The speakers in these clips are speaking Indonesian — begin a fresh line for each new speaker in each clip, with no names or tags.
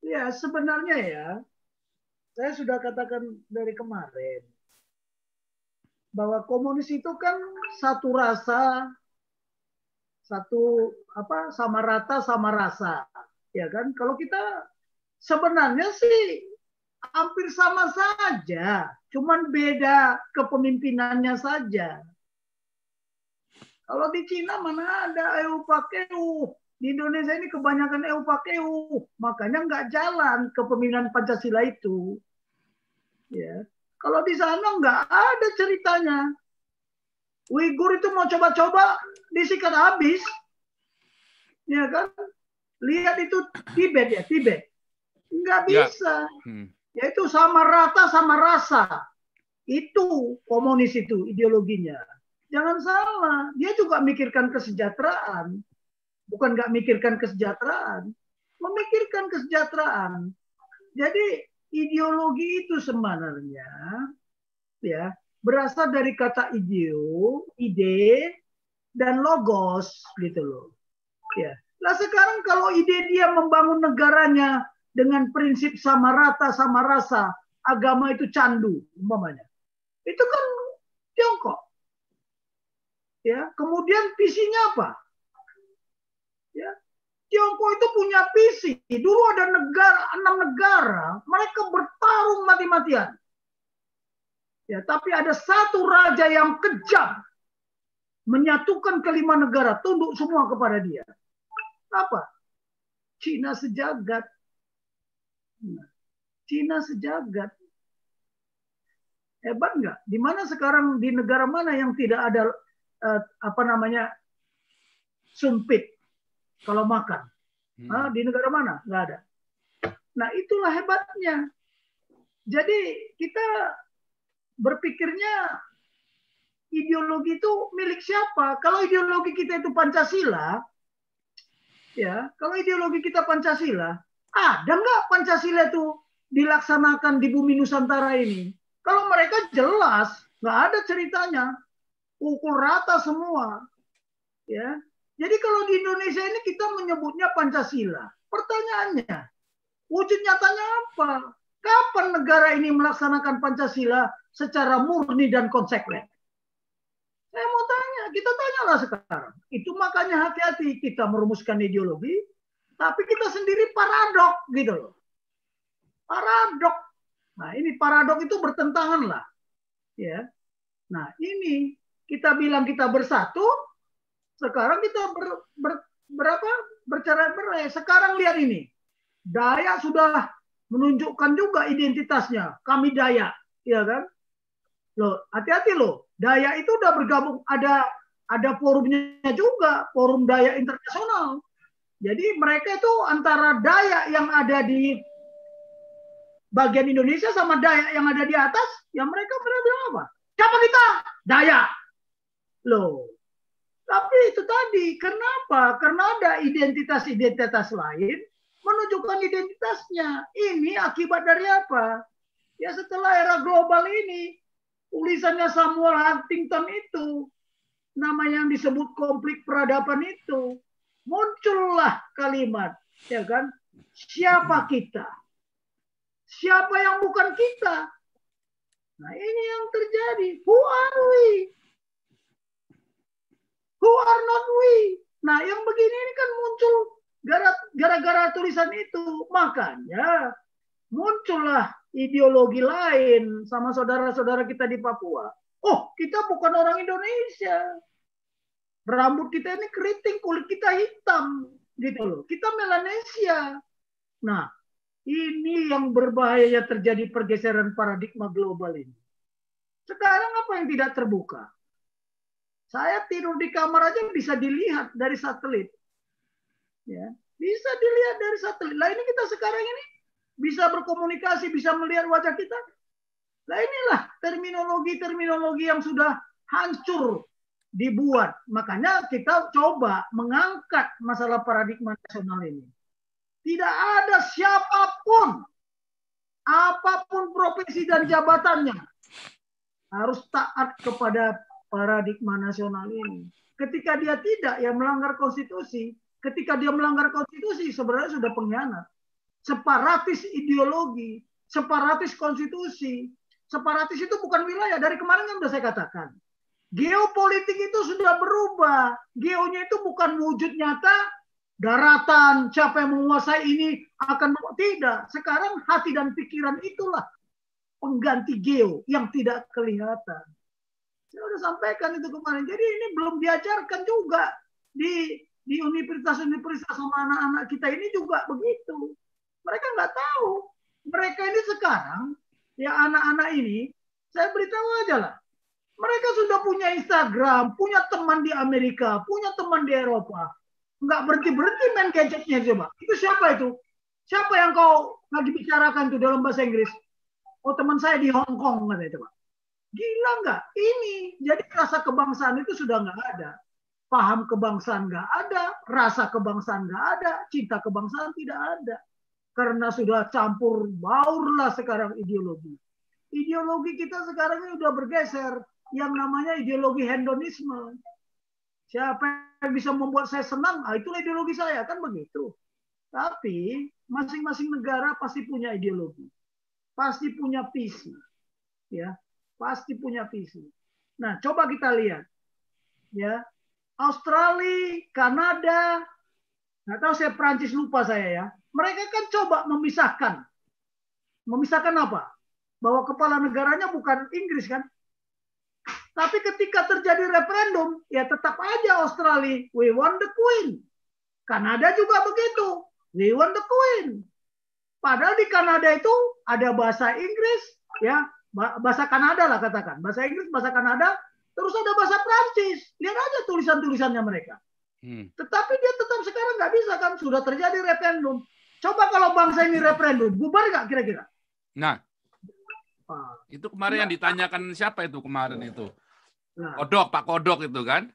Ya, sebenarnya ya, saya sudah katakan dari kemarin bahwa komunis itu kan satu rasa, satu apa sama rata sama rasa, ya kan? Kalau kita sebenarnya sih hampir sama saja, cuman beda kepemimpinannya saja. Kalau di Cina mana ada EU pakai EU. Di Indonesia ini kebanyakan EU pakai EU. Makanya nggak jalan kepemimpinan Pancasila itu. Ya. Kalau di sana nggak ada ceritanya. Uighur itu mau coba-coba disikat habis. Ya kan? Lihat itu Tibet ya, Tibet. Nggak bisa. Yaitu sama rata sama rasa. Itu komunis itu ideologinya. Jangan salah, dia juga mikirkan kesejahteraan. Bukan nggak mikirkan kesejahteraan, memikirkan kesejahteraan. Jadi ideologi itu sebenarnya ya berasal dari kata ideo, ide, dan logos gitu loh. Ya. Nah sekarang kalau ide dia membangun negaranya dengan prinsip sama rata sama rasa, agama itu candu umpamanya. Itu kan Tiongkok. Ya, kemudian visinya apa? Ya, Tiongkok itu punya visi. Dulu ada 6 negara, mereka bertarung mati-matian. Ya, tapi ada satu raja yang kejam, menyatukan kelima negara, tunduk semua kepada dia. Apa? Cina sejagat. Cina sejagat. Hebat nggak? Di mana sekarang di negara mana yang tidak ada sumpit kalau makan? Di negara mana? Nggak ada. Nah itulah hebatnya. Jadi kita berpikirnya ideologi itu milik siapa? Kalau ideologi kita itu Pancasila, ya, kalau ideologi kita Pancasila, ada nggak Pancasila itu dilaksanakan di bumi Nusantara ini? Kalau mereka jelas, nggak ada ceritanya, pukul rata semua, ya. Jadi kalau di Indonesia ini kita menyebutnya Pancasila, pertanyaannya, wujud nyatanya apa? Kapan negara ini melaksanakan Pancasila secara murni dan konsekuen? Saya mau tanya, kita tanyalah sekarang. Itu makanya hati-hati kita merumuskan ideologi, tapi kita sendiri paradok gitu loh. Paradok. Nah ini paradok itu bertentangan lah. Ya. Nah ini kita bilang kita bersatu, sekarang kita bercerai berai. Sekarang lihat ini, Dayak sudah menunjukkan juga identitasnya. Kami Dayak, ya kan? Loh, hati-hati loh. Dayak itu udah bergabung, ada forumnya juga, Forum Dayak Internasional. Jadi mereka itu antara Dayak yang ada di bagian Indonesia sama Dayak yang ada di atas, ya mereka pernah bilang apa? Siapa kita? Dayak. Loh, tapi itu tadi, kenapa? Karena ada identitas-identitas lain menunjukkan identitasnya. Ini akibat dari apa? Ya setelah era global ini, tulisannya Samuel Huntington itu, nama yang disebut konflik peradaban itu, muncullah kalimat, ya kan? Siapa kita? Siapa yang bukan kita? Nah ini yang terjadi. Who are we? Who are not we? Nah yang begini ini kan muncul gara-gara tulisan itu. Makanya muncullah ideologi lain sama saudara-saudara kita di Papua. Oh, kita bukan orang Indonesia. Rambut kita ini keriting, kulit kita hitam, gitu loh. Kita Melanesia. Nah, ini yang berbahaya terjadi pergeseran paradigma global ini. Sekarang apa yang tidak terbuka? Saya tidur di kamar aja bisa dilihat dari satelit. Ya, bisa dilihat dari satelit. Lah ini kita sekarang ini bisa berkomunikasi, bisa melihat wajah kita. Nah inilah terminologi-terminologi yang sudah hancur dibuat. Makanya kita coba mengangkat masalah paradigma nasional ini. Tidak ada siapapun, apapun profesi dan jabatannya, harus taat kepada paradigma nasional ini. Ketika dia tidak, ya melanggar konstitusi. Ketika dia melanggar konstitusi, sebenarnya sudah pengkhianat. separatis ideologi, separatis konstitusi. Separatis itu bukan wilayah. Dari kemarin kan sudah saya katakan. Geopolitik itu sudah berubah. Geonya itu bukan wujud nyata, daratan, siapa yang menguasai ini akan tidak. Sekarang hati dan pikiran itulah pengganti geo yang tidak kelihatan. Saya sudah sampaikan itu kemarin. Jadi ini belum diajarkan juga di universitas-universitas sama anak-anak kita ini juga begitu. Mereka nggak tahu. Mereka ini sekarang, ya anak-anak ini, saya beritahu aja lah. Mereka sudah punya Instagram, punya teman di Amerika, punya teman di Eropa. Nggak berhenti-berhenti main gadgetnya coba. Itu siapa itu? Siapa yang kau lagi bicarakan tuh dalam bahasa Inggris? Oh, teman saya di Hong Kong, katanya coba. Gila nggak? Ini, jadi rasa kebangsaan itu sudah nggak ada. Paham kebangsaan nggak ada, rasa kebangsaan nggak ada, cinta kebangsaan tidak ada. Karena sudah campur baur lah sekarang ideologi. Ideologi kita sekarang ini udah bergeser. Yang namanya ideologi hedonisme. Siapa yang bisa membuat saya senang, itulah ideologi saya, kan begitu. Tapi masing-masing negara pasti punya ideologi. Pasti punya visi. Ya, pasti punya visi. Nah, coba kita lihat. Ya, Australia, Kanada, nggak tahu saya Prancis lupa saya ya. Mereka kan coba memisahkan. Memisahkan apa? Bahwa kepala negaranya bukan Inggris kan? Tapi ketika terjadi referendum, ya tetap aja Australia, we want the Queen. Kanada juga begitu, we want the Queen. Padahal di Kanada itu ada bahasa Inggris, ya bahasa Kanada lah katakan, bahasa Inggris, bahasa Kanada, terus ada bahasa Prancis. Lihat aja tulisan-tulisannya mereka. Tetapi dia tetap sekarang nggak bisa kan, sudah terjadi referendum. Coba kalau bangsa ini referendum, bubar nggak kira-kira?
Nah, itu kemarin yang ditanyakan siapa itu kemarin itu? Kodok, Pak Kodok itu kan?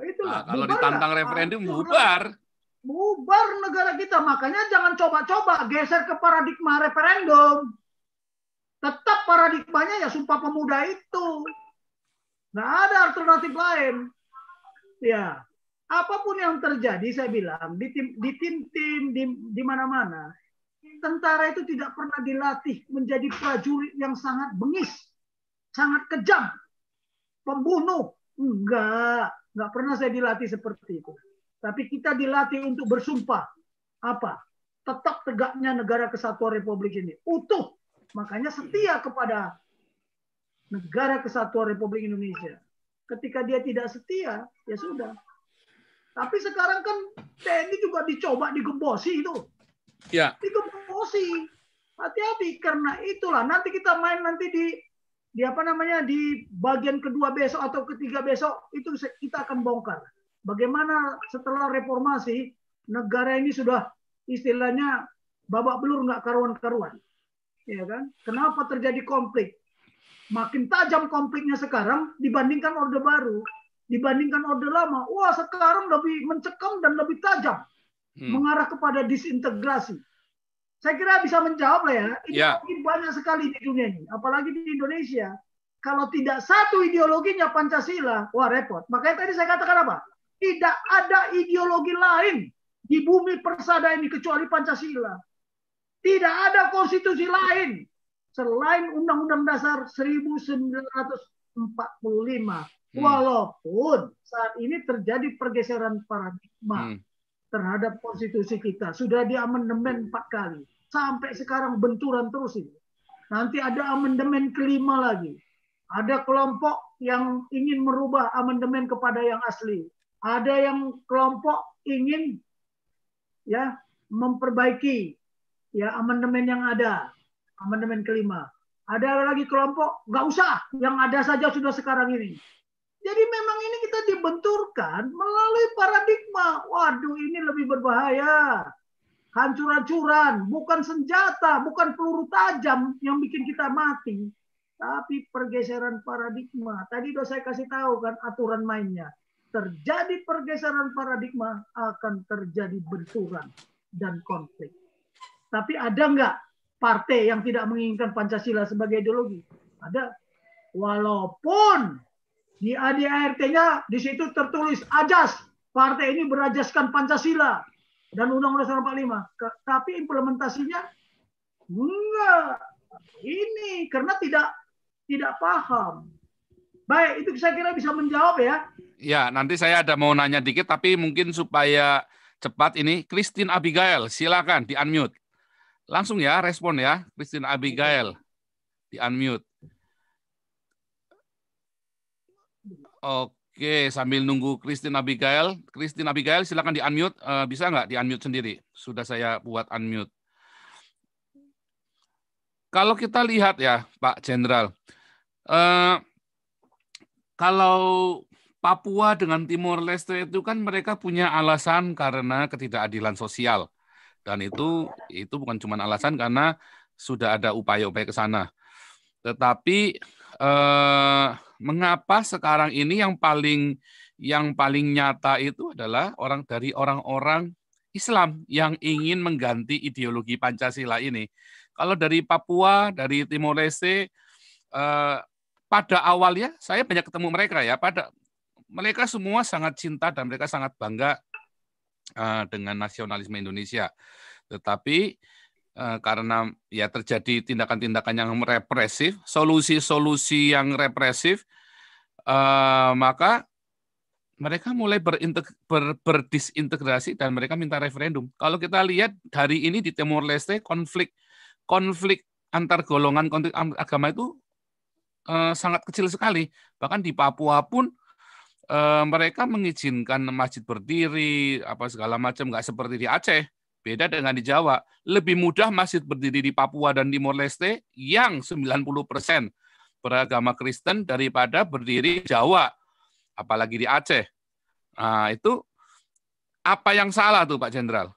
Itulah.
Kalau ditantang referendum, bubar.
Bubar negara kita. Makanya jangan coba-coba geser ke paradigma referendum. Tetap paradigmanya ya Sumpah Pemuda itu. Nggak ada alternatif lain. Ya, apapun yang terjadi, saya bilang, di tim-tim, di mana-mana, tentara itu tidak pernah dilatih menjadi prajurit yang sangat bengis, sangat kejam, pembunuh. Enggak pernah saya dilatih seperti itu. Tapi kita dilatih untuk bersumpah. Apa? Tetap tegaknya negara kesatuan Republik ini. Utuh. Makanya setia kepada negara kesatuan Republik Indonesia. Ketika dia tidak setia, ya sudah. Tapi sekarang kan TNI juga dicoba digembosi itu.
Ya.
Digembosi. Hati-hati karena itulah nanti kita main nanti di bagian kedua besok atau ketiga besok itu kita akan bongkar. Bagaimana setelah reformasi negara ini sudah istilahnya babak belur nggak karuan-karuan. Ya kan? Kenapa terjadi konflik? Makin tajam konfliknya sekarang dibandingkan Orde Baru, dibandingkan Orde Lama. Wah, sekarang lebih mencekam dan lebih tajam. Mengarah kepada disintegrasi. Saya kira bisa menjawab lah ya. Ini mungkin banyak sekali di dunia ini, apalagi di Indonesia. Kalau tidak satu ideologinya Pancasila, wah repot. Makanya tadi saya katakan apa? Tidak ada ideologi lain di bumi persada ini kecuali Pancasila. Tidak ada konstitusi lain selain Undang-Undang Dasar 1945. Walaupun saat ini terjadi pergeseran paradigma terhadap konstitusi kita. Sudah diamandemen 4 kali. Sampai sekarang benturan terus ini. Nanti ada amandemen kelima lagi. Ada kelompok yang ingin merubah amandemen kepada yang asli. Ada yang kelompok ingin ya memperbaiki ya amandemen yang ada. Amandemen kelima. Ada lagi kelompok nggak usah, yang ada saja sudah sekarang ini. Jadi memang ini kita dibenturkan melalui paradigma. Waduh, ini lebih berbahaya. Hancur-hancuran, bukan senjata, bukan peluru tajam yang bikin kita mati. Tapi pergeseran paradigma. Tadi udah saya kasih tahu kan aturan mainnya. Terjadi pergeseran paradigma, akan terjadi benturan dan konflik. Tapi ada nggak partai yang tidak menginginkan Pancasila sebagai ideologi? Ada. Walaupun di ADART-nya di situ tertulis ajas, partai ini berajaskan Pancasila. dan Undang-Undang 45. Tapi implementasinya enggak. Ini karena tidak paham. Baik, itu saya kira bisa menjawab ya.
Ya, nanti saya ada mau nanya dikit, tapi mungkin supaya cepat ini, Christine Abigail, silakan di-unmute. Langsung ya, respon ya, Christine Abigail, di-unmute. Oke, sambil nunggu Christine Abigail silakan di-unmute. Bisa nggak di-unmute sendiri? Sudah saya buat unmute. Kalau kita lihat ya, Pak Jenderal, kalau Papua dengan Timor Leste itu kan mereka punya alasan karena ketidakadilan sosial. Dan itu bukan cuma alasan karena sudah ada upaya-upaya ke sana. Tetapi mengapa sekarang ini yang paling nyata itu adalah orang-orang Islam yang ingin mengganti ideologi Pancasila ini. Kalau dari Papua, dari Timor Leste, pada awalnya saya banyak ketemu mereka ya. Mereka semua sangat cinta dan mereka sangat bangga dengan nasionalisme Indonesia. Tetapi karena ya terjadi tindakan-tindakan yang represif, solusi-solusi yang represif, maka mereka mulai berdisintegrasi dan mereka minta referendum. Kalau kita lihat hari ini di Timor Leste, konflik antar golongan, konflik agama itu sangat kecil sekali. Bahkan di Papua pun mereka mengizinkan masjid berdiri, apa segala macam, nggak seperti di Aceh. Beda dengan di Jawa. Lebih mudah masjid berdiri di Papua dan Timor Leste yang 90% beragama Kristen daripada berdiri di Jawa, apalagi di Aceh. Nah, itu apa yang salah tuh Pak Jenderal?